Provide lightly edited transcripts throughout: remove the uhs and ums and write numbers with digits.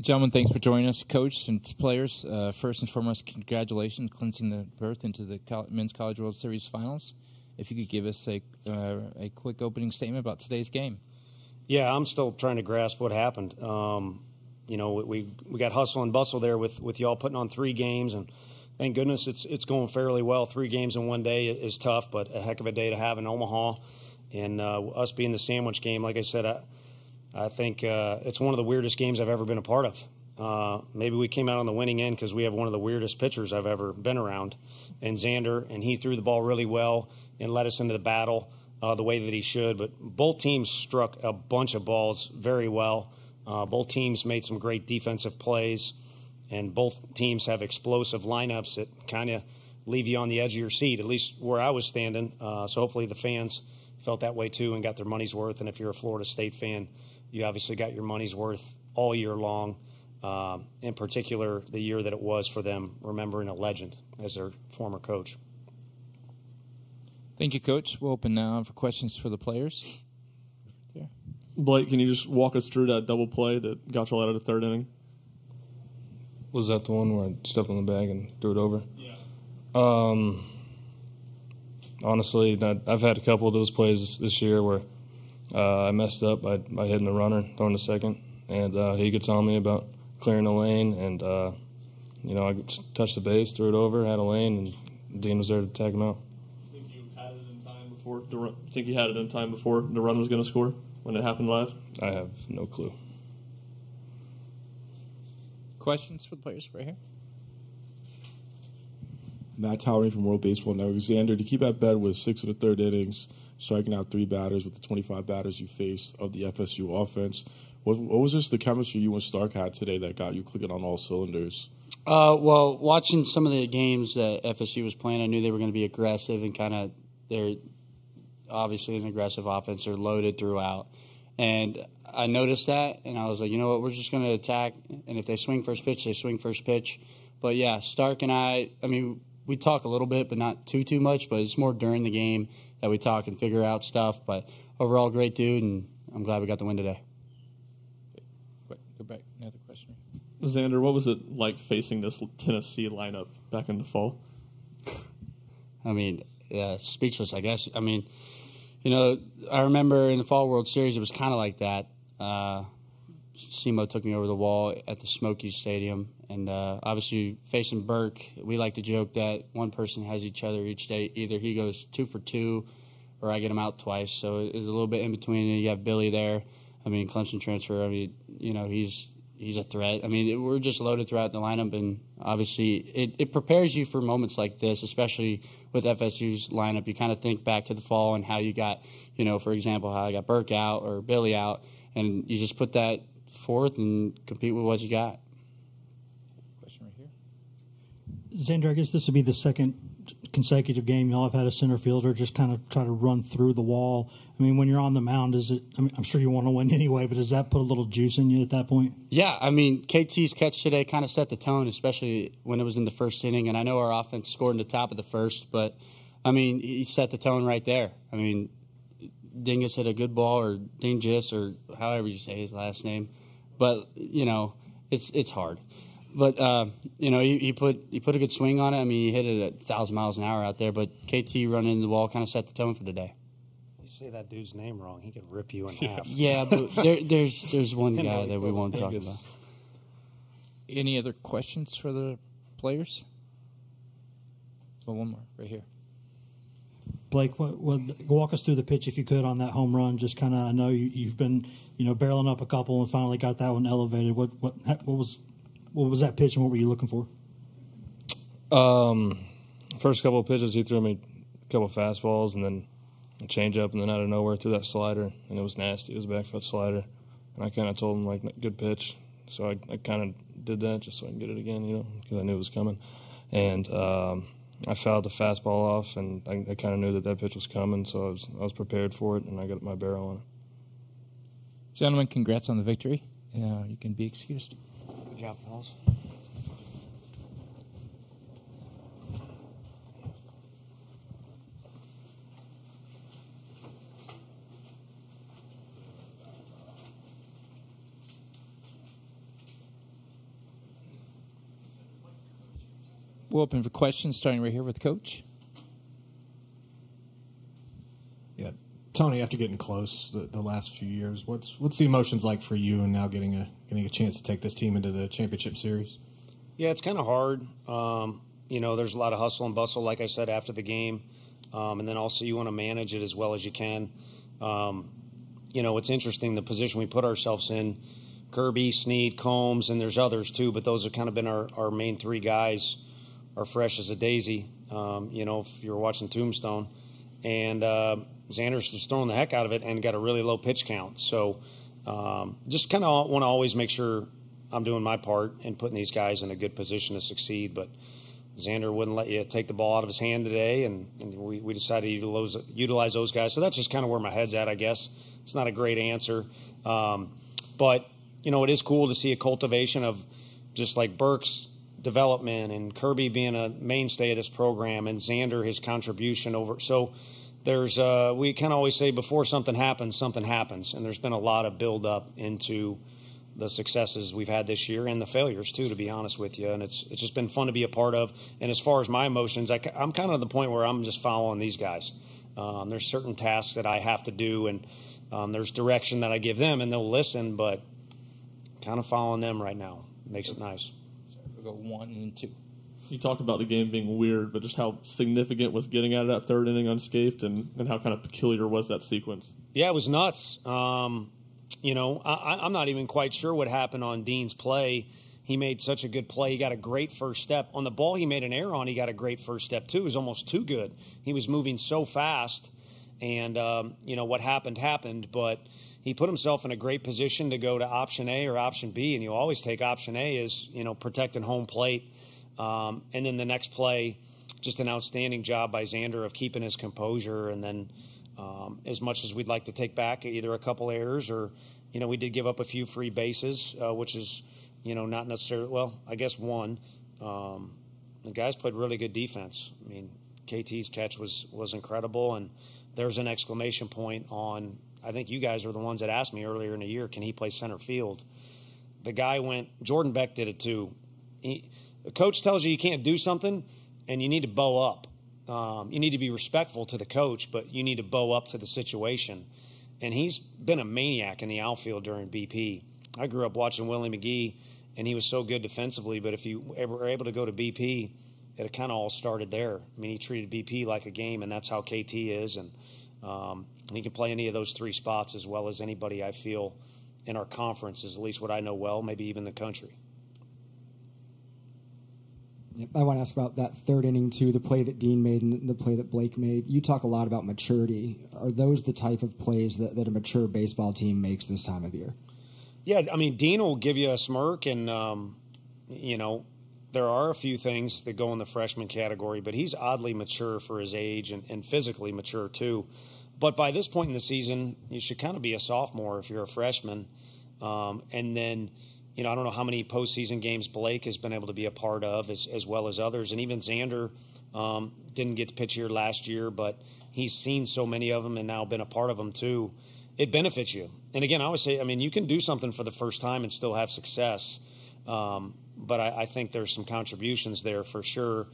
Gentlemen, thanks for joining us. Coach and players, first and foremost, congratulations clinching the berth into the Men's College World Series Finals. If you could give us a quick opening statement about today's game. Yeah, I'm still trying to grasp what happened. We got hustle and bustle there with y'all putting on 3 games, and thank goodness it's going fairly well. 3 games in one day is tough, but a heck of a day to have in Omaha. And us being the sandwich game, like I said, I think it's one of the weirdest games I've ever been a part of. Maybe we came out on the winning end because we have one of the weirdest pitchers I've ever been around, and Xander, and he threw the ball really well and led us into the battle the way that he should. But both teams struck a bunch of balls very well. Both teams made some great defensive plays, and both teams have explosive lineups that kind of leave you on the edge of your seat, at least where I was standing. So hopefully the fans felt that way too and got their money's worth. And if you're a Florida State fan, you obviously got your money's worth all year long, in particular the year that it was for them, remembering a legend as their former coach. Thank you, Coach. We'll open now for questions for the players. Yeah. Blake, can you just walk us through that double play that got you out of the 3rd inning? Was that the one where I stepped on the bag and threw it over? Yeah. Honestly, I've had a couple of those plays this year where I messed up by hitting the runner, throwing the second, and he gets on me about clearing the lane, and I just touched the base, threw it over, had a lane, and Dean was there to tag him out. Think you had it in time before the run was going to score when it happened live? I have no clue. Questions for the players right here? Matt Towering from World Baseball Network. Xander, to keep at bed with 6 of the 3rd innings, striking out 3 batters with the 25 batters you faced of the FSU offense. What was just the chemistry you and Stark had today that got you clicking on all cylinders? Well, watching some of the games that FSU was playing, I knew they were going to be aggressive and they're obviously an aggressive offense. They're loaded throughout. And I noticed that, and I was like, you know what, we're just going to attack. And if they swing first pitch, they swing first pitch. But, yeah, Stark and I mean, we talk a little bit, but not too much. But it's more during the game that we talk and figure out stuff. But overall, great dude, and I'm glad we got the win today. Go back. Another question. Xander, what was it like facing this Tennessee lineup back in the fall? I mean, speechless, I guess. I mean, I remember in the Fall World Series, it was kind of like that. SEMO took me over the wall at the Smokies Stadium. And obviously, facing Burke, we like to joke that one person has each other each day. Either he goes 2 for 2 or I get him out twice. So it's a little bit in between. And you have Billy there. I mean, Clemson transfer, I mean, he's a threat. I mean, we're just loaded throughout the lineup. And obviously, it prepares you for moments like this, especially with FSU's lineup. You kind of think back to the fall and how you got, for example, how I got Burke out or Billy out. And you just put that forth and compete with what you got. Question right here. Xander, I guess this would be the 2nd consecutive game y'all have had a center fielder just kind of try to run through the wall. I mean, when you're on the mound, I'm sure you want to win anyway, but does that put a little juice in you at that point? Yeah, I mean, KT's catch today kind of set the tone, especially when it was in the 1st inning. And I know our offense scored in the top of the 1st, but, I mean, he set the tone right there. I mean, Dingus hit a good ball, or Dingus, or however you say his last name. But, it's hard. But, he put a good swing on it. I mean, he hit it at 1,000 miles an hour out there. But KT running the ball kind of set the tone for today. You say that dude's name wrong, he could rip you in half. Yeah, but there's one guy that we won't talk about. Any other questions for the players? Well, one more right here. Blake, walk us through the pitch if you could on that home run. Just kind of, I know you've been, barreling up a couple and finally got that one elevated. What was that pitch and what were you looking for? First couple of pitches, he threw me a couple of fastballs and then a changeup, and then out of nowhere threw that slider, and it was nasty. It was a back foot slider, and I kind of told him like, good pitch. So I kind of did that just so I can get it again, because I knew it was coming, and I fouled the fastball off, and I kind of knew that pitch was coming, so I was prepared for it, and I got my barrel on it. Gentlemen, congrats on the victory. You can be excused. Good job, fellas. We'll open for questions, starting right here with Coach. Yeah, Tony. After getting close the last few years, what's the emotions like for you, and now getting a chance to take this team into the championship series? Yeah, it's kind of hard. There's a lot of hustle and bustle, like I said, after the game, and then also you want to manage it as well as you can. It's interesting the position we put ourselves in. Kirby, Snead, Combs, and there's others too, but those have kind of been our main three guys are fresh as a daisy, if you're watching Tombstone. And Xander's just throwing the heck out of it and got a really low pitch count. So just kind of want to always make sure I'm doing my part and putting these guys in a good position to succeed. But Xander wouldn't let you take the ball out of his hand today, and we decided to utilize those guys. So that's just kind of where my head's at, I guess. It's not a great answer. But, it is cool to see a cultivation of just like Burke's development and Kirby being a mainstay of this program and Xander, his contribution over. So there's we kind of always say before something happens, and there's been a lot of build-up into the successes we've had this year and the failures too, to be honest with you. And it's just been fun to be a part of. And as far as my emotions, I'm kind of at the point where I'm just following these guys. There's certain tasks that I have to do, and there's direction that I give them, and they'll listen, but kind of following them right now makes it nice. We'll go 1 and 2. You talked about the game being weird, but just how significant was getting out of that third inning unscathed, and how kind of peculiar was that sequence? Yeah, it was nuts. I'm not even quite sure what happened on Dean's play. He made such a good play. He got a great first step. On the ball he made an error on, he got a great first step, too. It was almost too good. He was moving so fast, and, what happened, but he put himself in a great position to go to option A or option B, and you always take option A as, protecting home plate. And then the next play, just an outstanding job by Xander of keeping his composure, and then as much as we'd like to take back either a couple errors or, we did give up a few free bases, which is, not necessarily, well, I guess one. The guys played really good defense. I mean, KT's catch was incredible, and there's an exclamation point on, I think you guys were the ones that asked me earlier in the year, can he play center field? The guy Jordan Beck did it too. The coach tells you can't do something, and you need to bow up. You need to be respectful to the coach, but you need to bow up to the situation. And he's been a maniac in the outfield during BP. I grew up watching Willie McGee, and he was so good defensively, but if you ever were able to go to BP, it kind of all started there. I mean, he treated BP like a game, and that's how KT is. And he can play any of those three spots as well as anybody, I feel, in our conference, is at least what I know well, maybe even the country. I want to ask about that third inning, too, the play that Dean made and the play that Blake made. You talk a lot about maturity. Are those the type of plays that a mature baseball team makes this time of year? Yeah, I mean, Dean will give you a smirk, and, there are a few things that go in the freshman category, but he's oddly mature for his age and physically mature, too. But by this point in the season, you should kind of be a sophomore if you're a freshman. And then, I don't know how many postseason games Blake has been able to be a part of as well as others. And even Xander didn't get to pitch here last year, but he's seen so many of them and now been a part of them too. It benefits you. And again, I always say, you can do something for the first time and still have success. But I think there's some contributions there for sure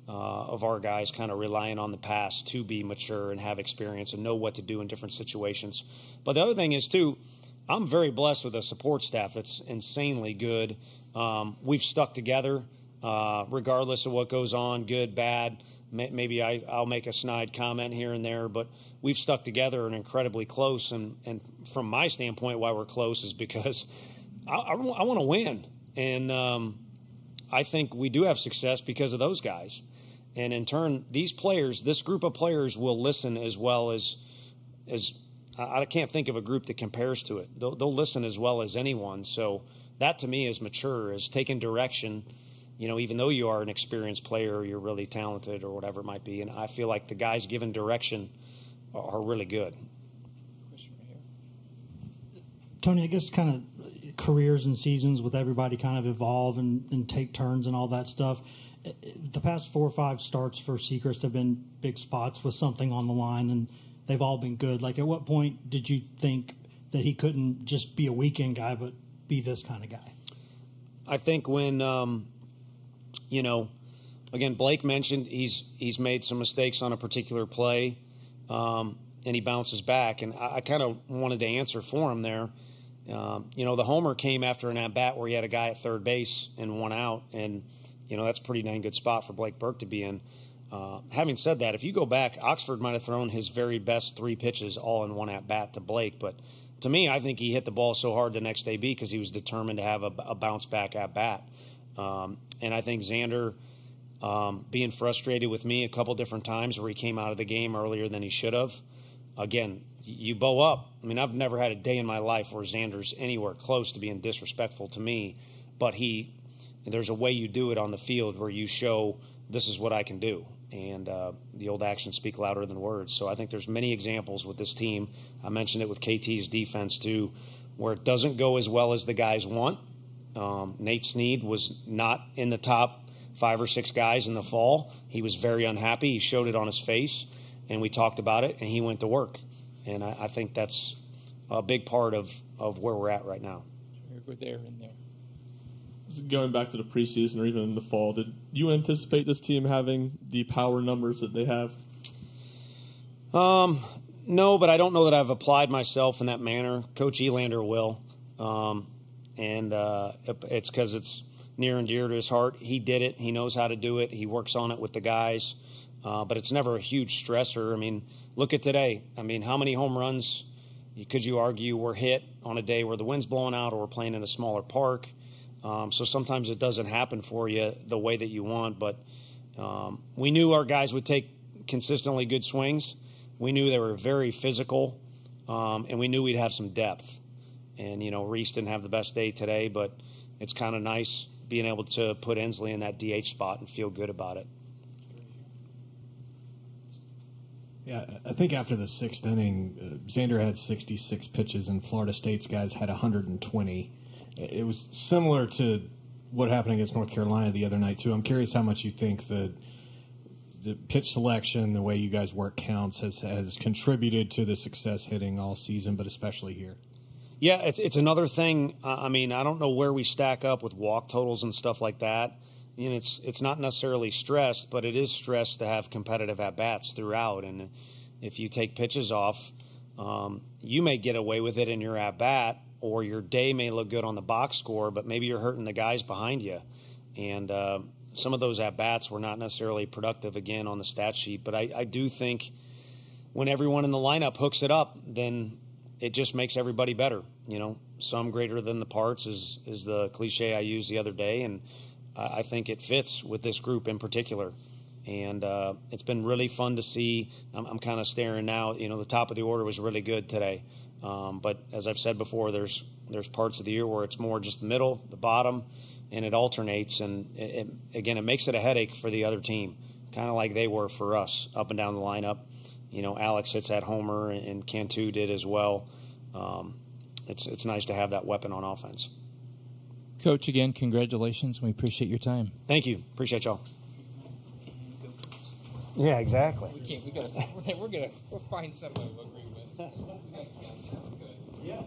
of our guys kind of relying on the past to be mature and have experience and know what to do in different situations. But the other thing is, too, I'm very blessed with a support staff that's insanely good. We've stuck together regardless of what goes on, good, bad. Maybe I'll make a snide comment here and there, but we've stuck together and incredibly close. And from my standpoint, why we're close is because I want to win. And I think we do have success because of those guys. And in turn, these players, this group of players will listen as well as I can't think of a group that compares to it. They'll listen as well as anyone. So that to me is mature, is taking direction. Even though you are an experienced player, or you're really talented or whatever it might be. And I feel like the guys given direction are really good. Tony, I guess kind of careers and seasons with everybody kind of evolve and take turns and all that stuff. The past 4 or 5 starts for Sechrist have been big spots with something on the line, and they've all been good. Like, at what point did you think that he couldn't just be a weekend guy but be this kind of guy? I think when, again, Blake mentioned he's made some mistakes on a particular play, and he bounces back. And I kind of wanted to answer for him there. The homer came after an at-bat where he had a guy at third base and one out, and, that's a pretty dang good spot for Blake Burke to be in. Having said that, if you go back, Oxford might have thrown his very best 3 pitches all in one at-bat to Blake, but to me, I think he hit the ball so hard the next day because he was determined to have a bounce-back at-bat. And I think Xander, being frustrated with me a couple different times where he came out of the game earlier than he should have, again, you bow up. I mean, I've never had a day in my life where Xander's anywhere close to being disrespectful to me, but there's a way you do it on the field where you show this is what I can do. And the old actions speak louder than words. So I think there's many examples with this team. I mentioned it with KT's defense too, where it doesn't go as well as the guys want. Nate Snead was not in the top 5 or 6 guys in the fall. He was very unhappy. He showed it on his face, and we talked about it, and he went to work. And I think that's a big part of where we're at right now. We're there and there. Going back to the preseason or even in the fall, did you anticipate this team having the power numbers that they have? No, but I don't know that I've applied myself in that manner. Coach Elander will, and it's because it's near and dear to his heart. He did it. He knows how to do it. He works on it with the guys, but it's never a huge stressor. I mean, look at today. I mean, how many home runs could you argue were hit on a day where the wind's blowing out or we're playing in a smaller park? So sometimes it doesn't happen for you the way that you want, but we knew our guys would take consistently good swings. We knew they were very physical, and we knew we'd have some depth. And, Reese didn't have the best day today, but it's kind of nice being able to put Inslee in that DH spot and feel good about it. Yeah, I think after the 6th inning, Xander had 66 pitches, and Florida State's guys had 120. It was similar to what happened against North Carolina the other night, too. I'm curious how much you think the pitch selection, the way you guys work counts, has contributed to the success hitting all season, but especially here. Yeah, it's another thing. I mean, I don't know where we stack up with walk totals and stuff like that. It's not necessarily stressed, but it is stressed to have competitive at-bats throughout. And if you take pitches off, you may get away with it in your at-bat, or your day may look good on the box score, but maybe you're hurting the guys behind you. And some of those at-bats were not necessarily productive, again, on the stat sheet. But I do think when everyone in the lineup hooks it up, then it just makes everybody better. Some greater than the parts is the cliche I used the other day, and I think it fits with this group in particular. And it's been really fun to see. I'm kind of staring now. The top of the order was really good today. But as I've said before, there's parts of the year where it's more just the middle, the bottom, and it alternates. And it makes it a headache for the other team, kind of like they were for us up and down the lineup. Alex hits that homer, and Cantu did as well. It's nice to have that weapon on offense. Coach, again, congratulations. We appreciate your time. Thank you. Appreciate y'all. Yeah, exactly. We'll find some agreement. Yeah.